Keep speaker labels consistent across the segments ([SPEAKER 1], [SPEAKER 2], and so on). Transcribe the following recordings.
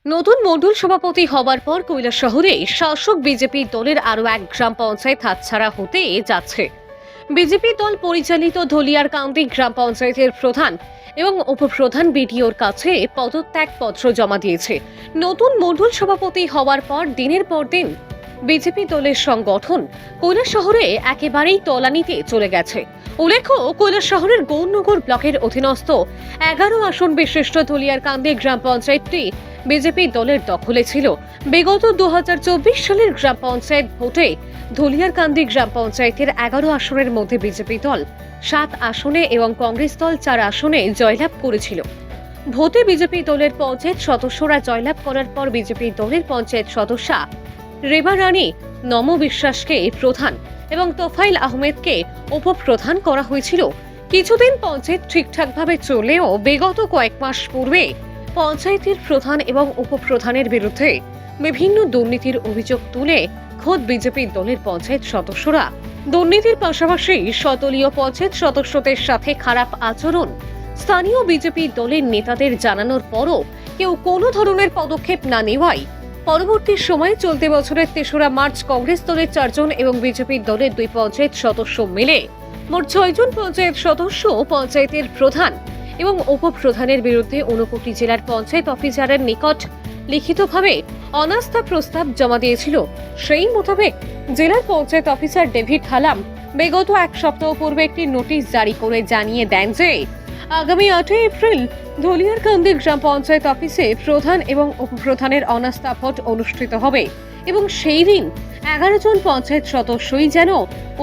[SPEAKER 1] নতুন মণ্ডল সভাপতি হবার পর কৈলাসহরে শাসক বিজেপি দলের আরও এক গ্রাম পঞ্চায়েত হাতছাড়া হতে যাচ্ছে। বিজেপি দল পরিচালিত ধলিয়ারকান্দি গ্রাম পঞ্চায়েতের প্রধান এবং উপপ্রধান বিডিওর কাছে পদত্যাগপত্র জমা দিয়েছে। নতুন মণ্ডল সভাপতি হওয়ার পর দিনের পর দিন বিজেপি দলের সংগঠন কৈলাসহরে একেবারেই তলানিতে চলে গেছে। উল্লেখ্য, কৈলাসহরের গৌরনগর ব্লকের অধীনস্থ 11 আসন বিশিষ্ট ধলিয়ারকান্দি গ্রাম পঞ্চায়েতটি বিজেপি দলের দখলে ছিল। বিগত 2024 সালের গ্রাম পঞ্চায়েত ভোটে ধলিয়ারকান্দি গ্রাম পঞ্চায়েতের 11 আসনের মধ্যে বিজেপি দল 7 আসনে এবং কংগ্রেস দল 4 আসনে জয়লাভ করেছিল। ভোটে বিজেপি দলের পঞ্চায়েত সদস্যরা জয়লাভ করার পর বিজেপি দলের পঞ্চায়েত সদস্যা রেবা রানী নম বিশ্বাসকে প্রধান এবং তোফাইল আহমেদকে উপপ্রধান করা হয়েছিল। কিছুদিন পঞ্চায়েত ঠিকঠাকভাবে চলেও বিগত কয়েক মাস পূর্বে পঞ্চায়েতের প্রধান এবং উপপ্রধানের বিরুদ্ধে বিভিন্ন দুর্নীতির অভিযোগ তুলে খোদ বিজেপি দলের পঞ্চায়েত সদস্যরা দুর্নীতির পাশাপাশি সদলীয় পঞ্চায়েত সদস্যদের সাথে খারাপ আচরণ স্থানীয় বিজেপি দলের নেতাদের জানানোর পরও কেউ কোনো ধরনের পদক্ষেপ না নেওয়ায় পরবর্তী সময়ে চলতি বছরের 3রা মার্চ কংগ্রেস দলের 4 জন এবং বিজেপি দলের 2 পঞ্চায়েত সদস্য মিলে মোট 6 জন পঞ্চায়েত সদস্য পঞ্চায়েতের প্রধান এবং উপপ্রধানের বিরুদ্ধে ঊনকোটি জেলার পঞ্চায়েত অফিসারের নিকট লিখিতভাবে অনাস্থা প্রস্তাব জমা দিয়েছিল। সেই মোতাবেক জেলার পঞ্চায়েত অফিসার ডেভিড হালাম বিগত 1 সপ্তাহ পূর্বে একটি নোটিশ জারি করে জানিয়ে দেন যে আগামী 8 এপ্রিল ধলিয়ারকান্দি গ্রাম পঞ্চায়েত অফিসে প্রধান এবং উপপ্রধানের অনাস্থা ভোট অনুষ্ঠিত হবে এবং সেই দিন 11 জন পঞ্চায়েত সদস্যই যেন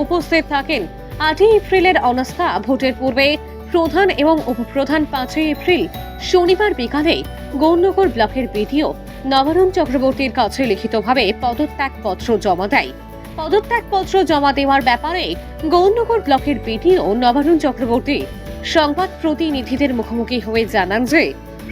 [SPEAKER 1] উপস্থিত থাকেন। 8 এপ্রিলের অনাস্থা ভোটের পূর্বে প্রধান এবং উপপ্রধান 5 এপ্রিল শনিবার বিকালে গৌরনগর ব্লকের বিডিও নবারুণ চক্রবর্তীর কাছে লিখিতভাবে পদত্যাগপত্র জমা দেয়। পদত্যাগপত্র জমা দেওয়ার ব্যাপারে গৌরনগর ব্লকের বিডিও নবারুণ চক্রবর্তী সংবাদ প্রতিনিধিদের মুখোমুখি হয়ে জানান যে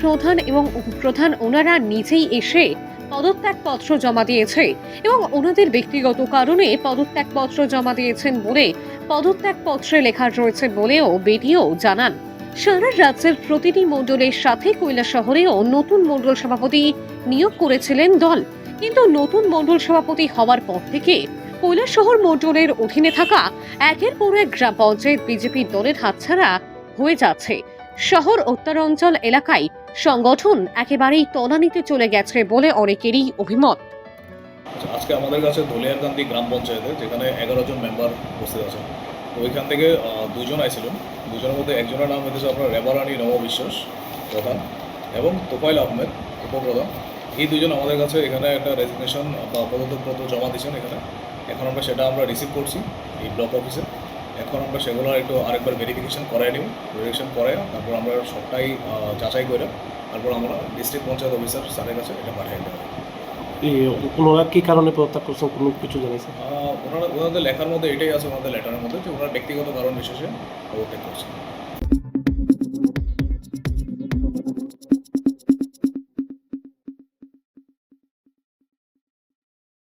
[SPEAKER 1] প্রধান এবং উপপ্রধান ওনারা নিজেই এসে পদত্যাগপত্র জমা দিয়েছে এবং ওনাদের ব্যক্তিগত কারণে পদত্যাগপত্র জমা দিয়েছেন বলে পদত্যাগপত্রে লেখা রয়েছে বলেও বিডিও জানান। সারা রাজ্যের প্রতিটি মণ্ডলের সাথে কৈলাসহরেও নতুন মণ্ডল সভাপতি নিয়োগ করেছিলেন দল, কিন্তু নতুন মণ্ডল সভাপতি হওয়ার পর থেকে কৈলাসহর মণ্ডলের অধীনে থাকা একের পর এক গ্রাম পঞ্চায়েত বিজেপি দলের হাতছাড়া হয়ে যাচ্ছে। শহর উত্তরাঞ্চল এলাকায় সংগঠন একেবারেই তলানিতে চলে গেছে বলে অনেকেরই অভিমত।
[SPEAKER 2] আজকে আমাদের কাছে ধলিয়ারকান্দি গ্রাম পঞ্চায়েতে যেখানে 11 জন মেম্বার উপস্থিত আছেন, তো ওইখান থেকে 2 জন আইছিলেন। 2 জনের মধ্যে একজনের নাম হচ্ছে আপনার রেবা রানী নম বিশ্বাস প্রধান এবং তোফাইল আহমেদ উপপ্রধান। এই 2 জন আমাদের কাছে এখানে একটা রেজিগনেশন বা পদত্যাগপত্র জমা দিয়েছেন এখানে। এখন আমরা সেটা রিসিভ করছি এই ব্লক অফিসে। এখন আমরা সেগুলো একটু আরেকবার ভেরিফিকেশন করাই নিব। ভেরিফিকেশন করে তারপর আমরা সবটাই যাচাই করে তারপর আমরা ডিস্ট্রিক্ট পঞ্চায়েত অফিসার স্যারের কাছে এটা পাঠিয়ে দেবো।
[SPEAKER 3] ওনারা কি কারণে পদত্যাগ করছেন কোনো কিছু জানিয়েছেন?
[SPEAKER 2] ওনাদের লেখার মধ্যে এটাই আছে, ওনাদের লেটারের মধ্যে যে ওনারা ব্যক্তিগত কারণ বিশেষে পদত্যাগ করছেন।